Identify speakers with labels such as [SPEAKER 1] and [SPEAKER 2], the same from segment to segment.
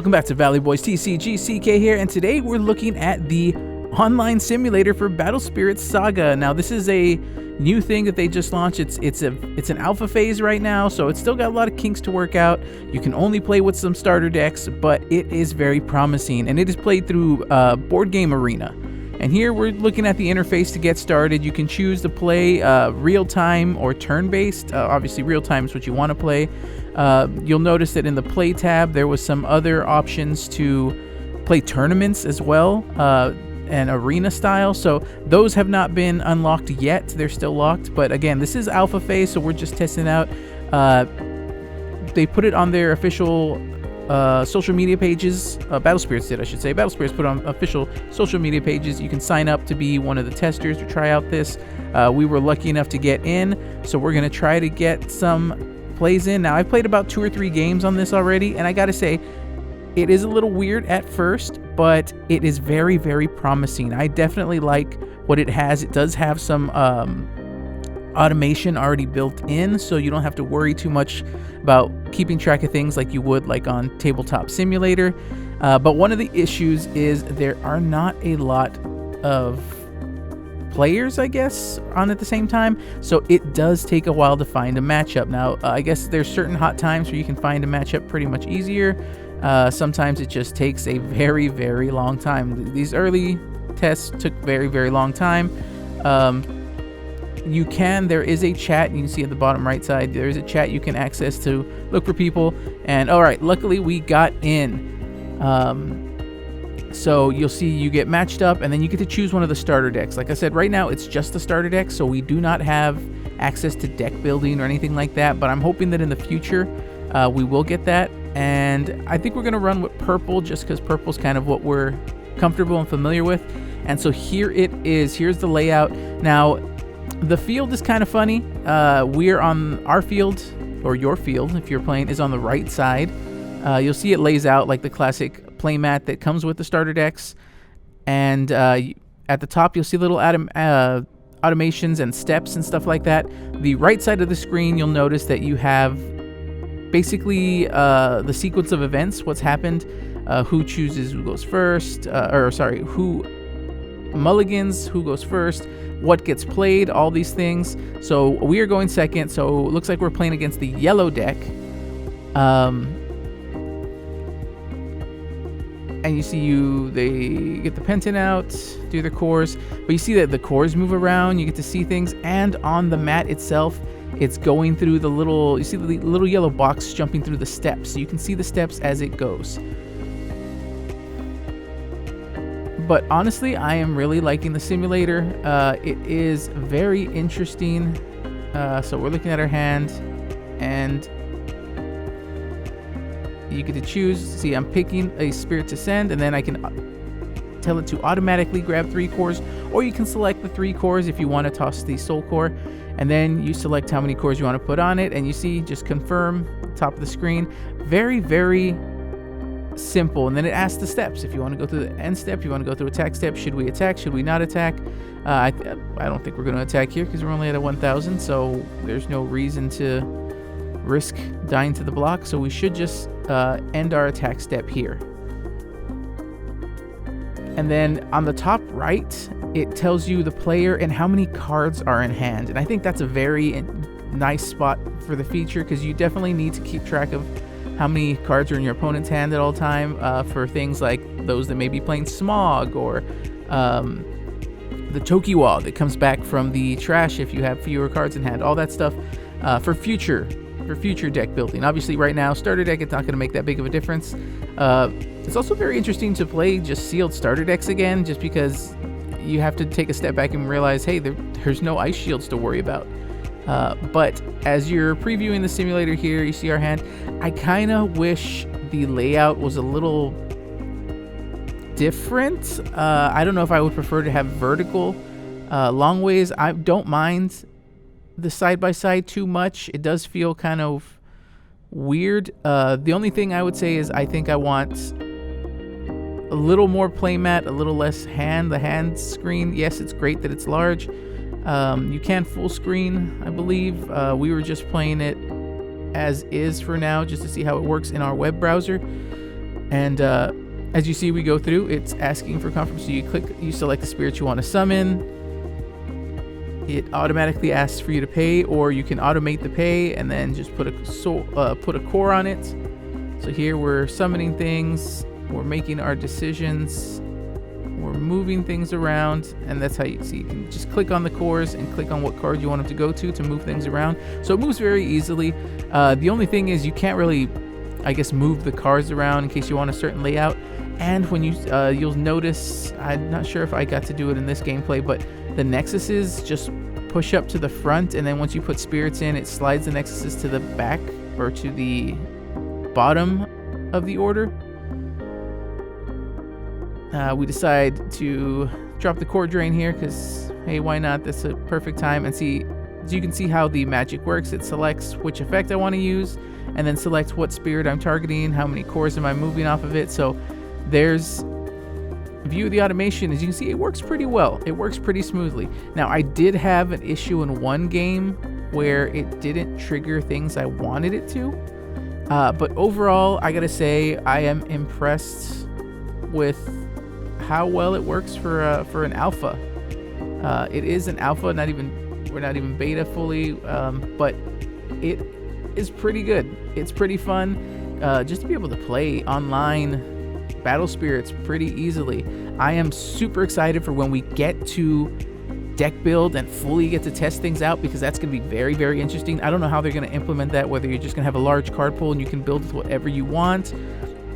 [SPEAKER 1] Welcome back to Valley Boys TCGCK here, and today we're looking at the online simulator for Battle Spirits Saga. Now, this is a new thing that they just launched. It's an alpha phase right now, so it's still got a lot of kinks to work out. You can only play with some starter decks, but it is very promising, and it is played through Board Game Arena. And here we're looking at the interface to get started. You can choose to play real-time or turn-based. Obviously, real-time is what you want to play. You'll notice that in the Play tab, there was some other options to play tournaments as well, and arena style. So those have not been unlocked yet. They're still locked. But again, this is alpha phase, so we're just testing out. They put it on their official social media pages. Battle Spirits did, I should say. Battle Spirits put on official social media pages. You can sign up to be one of the testers to try out this. We were lucky enough to get in, so we're going to try to get some plays in. Now, I've played about 2 or 3 games on this already, and I gotta say, it is a little weird at first, but it is very, very promising. I definitely like what it has. It does have some automation already built in, so you don't have to worry too much about keeping track of things like you would like on Tabletop Simulator. But one of the issues is there are not a lot of players, I guess, on at the same time, so it does take a while to find a matchup. Now, I guess there's certain hot times where you can find a matchup pretty much easier. Sometimes it just takes a very, very long time. These early tests took very, very long time. There is a chat, you can see at the bottom right side, there is a chat you can access to look for people, and alright, luckily we got in. So you'll see you get matched up, and then you get to choose one of the starter decks. Like I said, right now it's just the starter deck, so we do not have access to deck building or anything like that, but I'm hoping that in the future we will get that. And I think we're going to run with purple just because purple's kind of what we're comfortable and familiar with. And so here it is. Here's the layout. Now, the field is kind of funny. We're on our field, or your field if you're playing, is on the right side. You'll see it lays out like the classic playmat that comes with the starter decks. And at the top, you'll see little automations and steps and stuff like that. The right side of the screen, you'll notice that you have basically the sequence of events, what's happened, who chooses who goes first, who mulligans, who goes first, what gets played, all these things. So we are going second, so it looks like we're playing against the yellow deck. And you see they get the penton out, do their cores, but you see that the cores move around, you get to see things, and on the mat itself, it's going through you see the little yellow box jumping through the steps, so you can see the steps as it goes. But honestly, I am really liking the simulator. It is very interesting. So we're looking at our hand, and you get to choose. See, I'm picking a Spirit to send, and then I can tell it to automatically grab 3 cores, or you can select the 3 cores if you want to toss the soul core, and then you select how many cores you want to put on it, and you see, just confirm, top of the screen. Very, very simple. And then it asks the steps. If you want to go through the end step, you want to go through attack step, should we attack, should we not attack? I don't think we're going to attack here because we're only at a 1000, so there's no reason to risk dying to the block, so we should just end our attack step here. And then on the top right, it tells you the player and how many cards are in hand, and I think that's a very nice spot for the feature, because you definitely need to keep track of how many cards are in your opponent's hand at all time, for things like those that may be playing Smog, or the Tokiwa that comes back from the trash if you have fewer cards in hand, all that stuff, for future deck building. Obviously right now, starter deck, it's not going to make that big of a difference. It's also very interesting to play just sealed starter decks again, just because you have to take a step back and realize, hey, there's no ice shields to worry about. But as you're previewing the simulator here, you see our hand. I kind of wish the layout was a little different. I don't know if I would prefer to have vertical long ways. I don't mind the side-by-side too much. It does feel kind of weird. The only thing I would say is I think I want a little more playmat, a little less hand. The hand screen, yes, it's great that it's large. You can full screen, I believe. We were just playing it as is for now, just to see how it works in our web browser. And as you see, we go through, it's asking for confirmation. So you select the spirits you want to summon. It automatically asks for you to pay, or you can automate the pay and then just put a core on it. So here we're summoning things, we're making our decisions, we're moving things around, and that's how you see. You can just click on the cores and click on what card you want them to go to move things around. So it moves very easily. The only thing is you can't really, I guess, move the cards around in case you want a certain layout. And when you'll notice, I'm not sure if I got to do it in this gameplay, but the nexuses just push up to the front, and then once you put spirits in, it slides the nexuses to the back or to the bottom of the order. We decide to drop the core drain here because, hey, why not? That's a perfect time. And see, so you can see how the magic works. It selects which effect I want to use, and then selects what spirit I'm targeting, how many cores am I moving off of it. So there's a view of the automation. As you can see, it works pretty well. It works pretty smoothly. Now, I did have an issue in one game where it didn't trigger things I wanted it to. But overall, I gotta say, I am impressed with how well it works for an alpha. It is an alpha, we're not even beta fully, but it is pretty good. It's pretty fun just to be able to play online Battle Spirits pretty easily. I am super excited for when we get to deck build and fully get to test things out, because that's going to be very, very interesting. I don't know how they're going to implement that, whether you're just going to have a large card pool and you can build with whatever you want,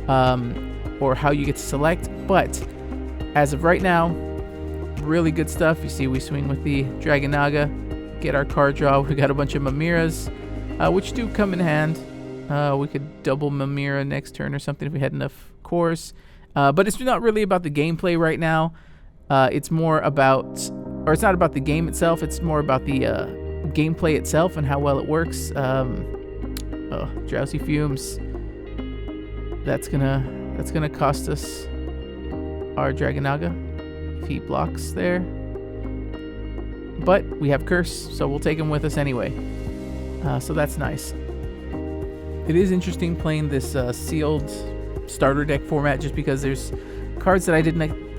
[SPEAKER 1] or how you get to select. But as of right now, really good stuff. You see, we swing with the Dragon Naga, get our card draw. We got a bunch of Mamiras, which do come in hand. We could double Mamira next turn or something if we had enough cores. But it's not really about the gameplay right now. It's more about, or it's not about the game itself. It's more about the gameplay itself and how well it works. Drowsy Fumes. That's gonna cost us our Dragon Naga if he blocks there. But we have Curse, so we'll take him with us anyway. So that's nice. It is interesting playing this sealed starter deck format, just because there's cards that I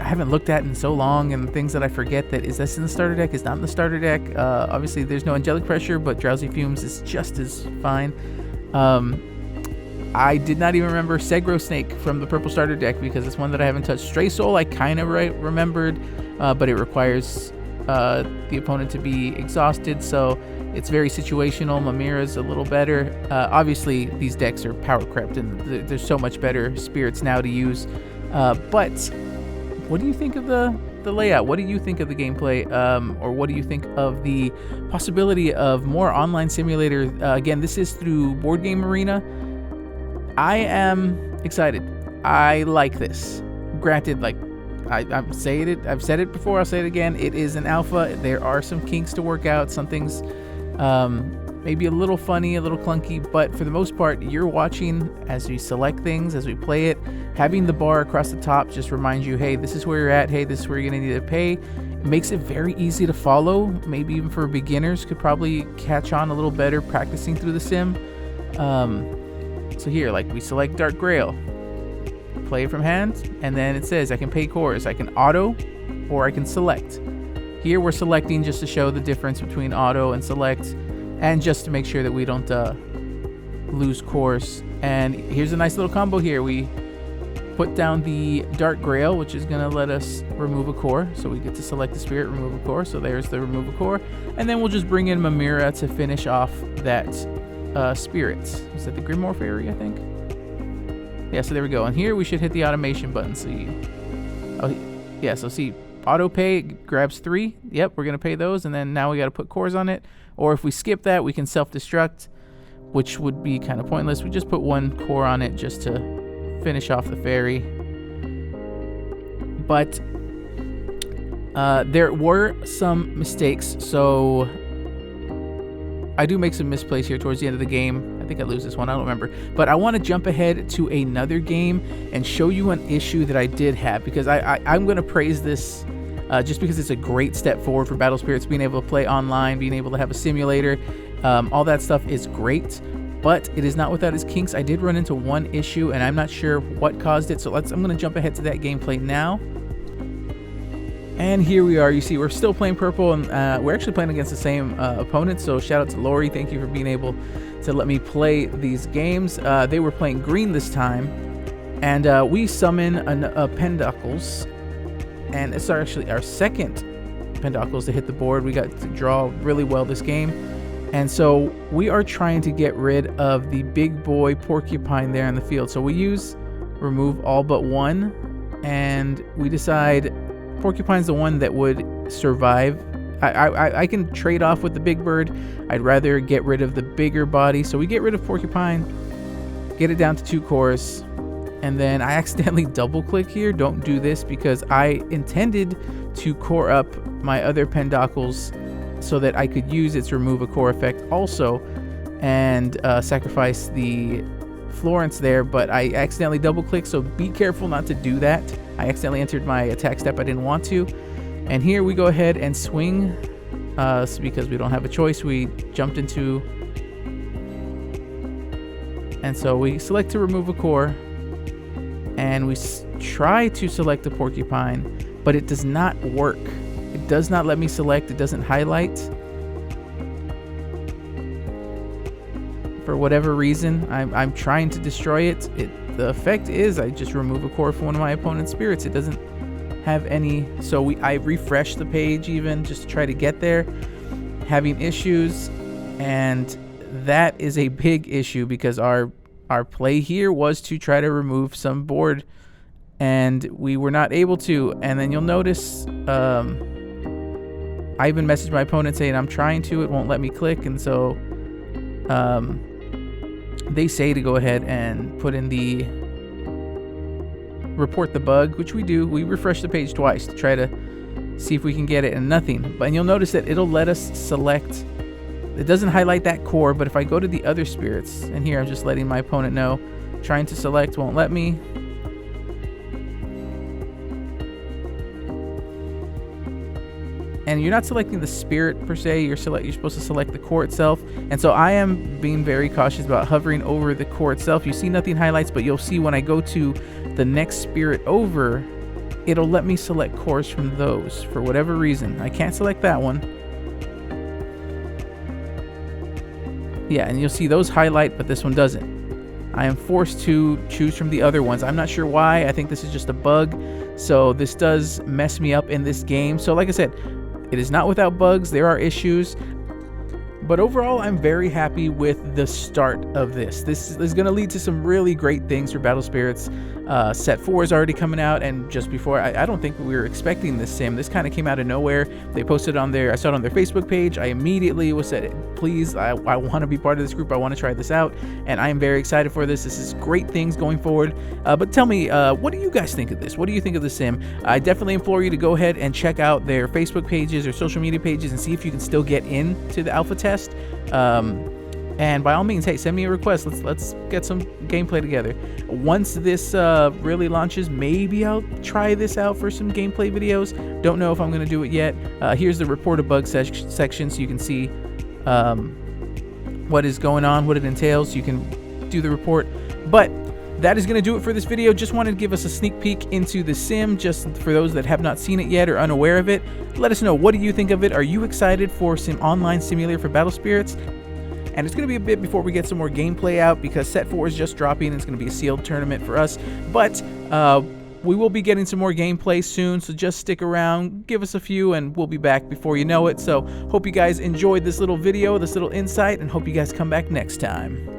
[SPEAKER 1] haven't looked at in so long, and things that I forget that is this in the starter deck, is not in the starter deck. Obviously there's no Angelic Pressure, but Drowsy Fumes is just as fine. I did not even remember Segro Snake from the purple starter deck, because it's one that I haven't touched. Stray Soul I kind of remembered, but it requires the opponent to be exhausted, so it's very situational. Mamira's a little better. Obviously these decks are power crept, and there's so much better spirits now to use. But what do you think of the layout? What do you think of the gameplay? Or what do you think of the possibility of more online simulator? Again, this is through Board Game Arena. I am excited. I like this. Granted, like I'm saying it, I've said it before, I'll say it again. It is an alpha. There are some kinks to work out. Some things maybe a little funny, a little clunky, but for the most part, you're watching as we select things, as we play it. Having the bar across the top just reminds you, hey, this is where you're at. Hey, this is where you're gonna need to pay. It makes it very easy to follow. Maybe even for beginners, could probably catch on a little better practicing through the sim. So here, like, we select Dark Grail, play it from hand, and then it says I can pay cores. I can auto, or I can select. Here we're selecting just to show the difference between auto and select, and just to make sure that we don't lose cores. And here's a nice little combo here. We put down the Dark Grail, which is going to let us remove a core. So we get to select the spirit, remove a core. So there's the remove a core. And then we'll just bring in Mamira to finish off that spirit. Is that the Grimoire Fairy, I think? Yeah, so there we go. And here we should hit the automation button. So see, auto pay grabs 3. Yep, we're going to pay those. And then now we got to put cores on it. Or if we skip that, we can self-destruct, which would be kind of pointless. We just put 1 core on it just to finish off the fairy. But there were some mistakes. So I do make some misplays here towards the end of the game. I think I lose this one, I don't remember. But I want to jump ahead to another game and show you an issue that I did have, because I'm going to praise this just because it's a great step forward for Battle Spirits, being able to play online, being able to have a simulator. All that stuff is great. but it is not without its kinks. I did run into one issue, and I'm not sure what caused it, so I'm going to jump ahead to that gameplay now. And here we are. You see, we're still playing purple, and we're actually playing against the same opponent, so shout out to Lori. Thank you for being able to let me play these games. They were playing green this time, and we summon a Pendacles, and it's actually our second Pendacles to hit the board. We got to draw really well this game, and so we are trying to get rid of the big boy Porcupine there in the field. So we use remove all but one, and we decide Porcupine's the one that would survive. I can trade off with the big bird. I'd rather get rid of the bigger body. So we get rid of Porcupine, get it down to 2 cores, and then I accidentally double click here. Don't do this, because I intended to core up my other Pendacles so that I could use its remove a core effect also, and sacrifice the Florence there, but I accidentally double clicked, so be careful not to do that. I accidentally entered my attack step I didn't want to. And here we go ahead and swing, because we don't have a choice. We jumped into, and so we select to remove a core, and we try to select the Porcupine, but it does not work. It does not let me select. It doesn't highlight. For whatever reason, I'm trying to destroy it. The effect is I just remove a core from one of my opponent's spirits. It doesn't have any, so I refreshed the page even just to try to get there, having issues, and that is a big issue because our play here was to try to remove some board, and we were not able to. And then you'll notice I even messaged my opponent saying I'm trying to, it won't let me click, and so they say to go ahead and put in the report the bug, which we do. We refresh the page twice to try to see if we can get it, and nothing. And you'll notice that it'll let us select. It doesn't highlight that core, but if I go to the other spirits, and here I'm just letting my opponent know, trying to select won't let me. And you're not selecting the spirit per se, you're supposed to select the core itself. And so I am being very cautious about hovering over the core itself. You see nothing highlights, but you'll see when I go to the next spirit over, it'll let me select cores from those for whatever reason. I can't select that one. Yeah, and you'll see those highlight, but this one doesn't. I am forced to choose from the other ones. I'm not sure why. I think this is just a bug. So this does mess me up in this game. So like I said, it is not without bugs. There are issues. But overall, I'm very happy with the start of this. This is going to lead to some really great things for Battle Spirits. Set 4 is already coming out, and just before, I don't think we were expecting this sim. This kind of came out of nowhere. They posted on their, I saw it on their Facebook page. I immediately was said, please, I want to be part of this group. I want to try this out, and I am very excited for this. This is great things going forward. But tell me, what do you guys think of this? What do you think of the sim? I definitely implore you to go ahead and check out their Facebook pages or social media pages and see if you can still get into the alpha test. And by all means, hey, send me a request. Let's get some gameplay together. Once this really launches, maybe I'll try this out for some gameplay videos. Don't know if I'm going to do it yet. Here's the report a bug section, so you can see what is going on, what it entails. You can do the report. But that is going to do it for this video. Just wanted to give us a sneak peek into the sim, just for those that have not seen it yet or unaware of it. Let us know, what do you think of it? Are you excited for some online simulator for Battle Spirits? And it's going to be a bit before we get some more gameplay out, because Set 4 is just dropping. It's going to be a sealed tournament for us. But we will be getting some more gameplay soon, so just stick around, give us a few, and we'll be back before you know it. So hope you guys enjoyed this little video, this little insight, and hope you guys come back next time.